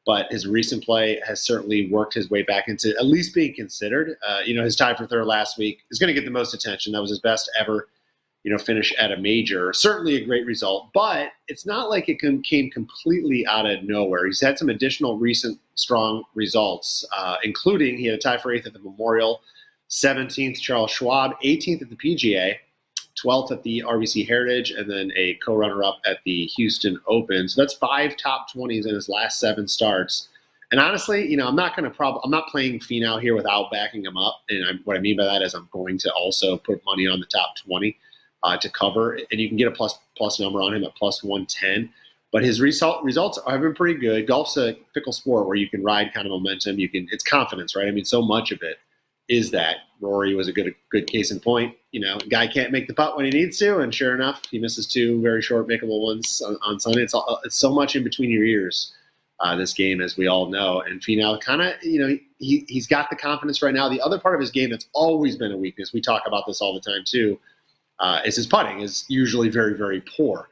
but his recent play has certainly worked his way back into at least being considered. His tie for third last week is going to get the most attention. That was his best ever, finish at a major. Certainly a great result, but it's not like it came completely out of nowhere. He's had some additional recent strong results, including he had a tie for 8th at the Memorial, 17th Charles Schwab, 18th at the PGA, 12th at the RBC Heritage, and then a co-runner-up at the Houston Open. So that's 5 top 20s in his last 7 starts. And honestly, I'm not playing Finau here without backing him up. And what I mean by that is I'm going to also put money on the top 20 to cover. And you can get a plus number on him at plus 110. But his results have been pretty good. Golf's a fickle sport where you can ride kind of momentum. It's confidence, right? I mean, so much of it is that. Rory was a good case in point. Guy can't make the putt when he needs to, and sure enough, he misses 2 very short makeable ones on Sunday. It's so much in between your ears, this game, as we all know. And Finau kind of, he's got the confidence right now. The other part of his game that's always been a weakness, we talk about this all the time too, is his putting is usually very, very poor.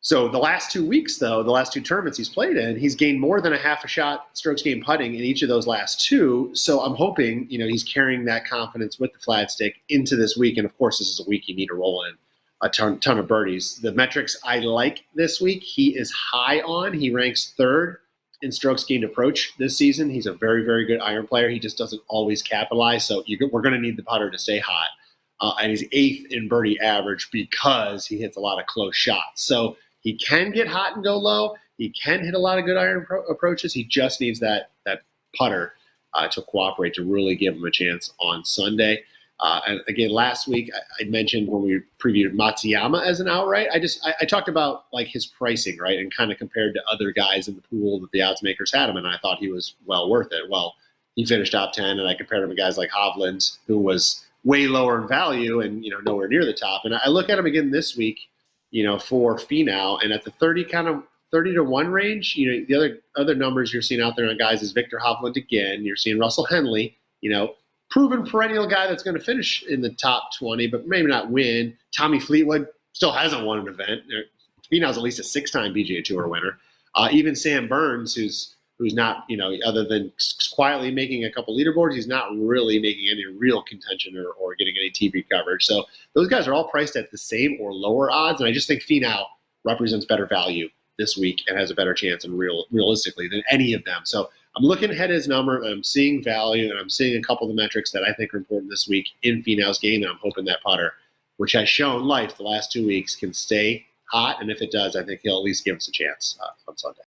So the last 2 weeks, though, the last 2 tournaments he's played in, he's gained more than a half a shot strokes gained putting in each of those last 2. So I'm hoping, he's carrying that confidence with the flat stick into this week. And of course, this is a week you need to roll in a ton of birdies. The metrics I like this week, he is high on. He ranks 3rd in strokes gained approach this season. He's a very, very good iron player. He just doesn't always capitalize. So we're going to need the putter to stay hot. And he's 8th in birdie average because he hits a lot of close shots. So he can get hot and go low. He can hit a lot of good iron approaches. He just needs that putter to cooperate to really give him a chance on Sunday. And again, last week I mentioned when we previewed Matsuyama as an outright. I talked about like his pricing, right, and kind of compared to other guys in the pool that the odds makers had him, and I thought he was well worth it. Well, he finished top 10, and I compared him to guys like Hovland, who was way lower in value and nowhere near the top. And I look at him again this week, for Finau, and at the 30 to 1 range, the other numbers you're seeing out there on guys is Victor Hovland again. You're seeing Russell Henley, proven perennial guy that's going to finish in the top 20, but maybe not win. Tommy Fleetwood still hasn't won an event. Finau's at least a 6-time PGA Tour winner. Even Sam Burns, who's not, other than quietly making a couple leaderboards, he's not really making any real contention or getting any TV coverage. So those guys are all priced at the same or lower odds, and I just think Finau represents better value this week and has a better chance and realistically than any of them. So I'm looking ahead at his number, and I'm seeing value, and I'm seeing a couple of the metrics that I think are important this week in Finau's game, and I'm hoping that putter, which has shown life the last 2 weeks, can stay hot, and if it does, I think he'll at least give us a chance on Sunday.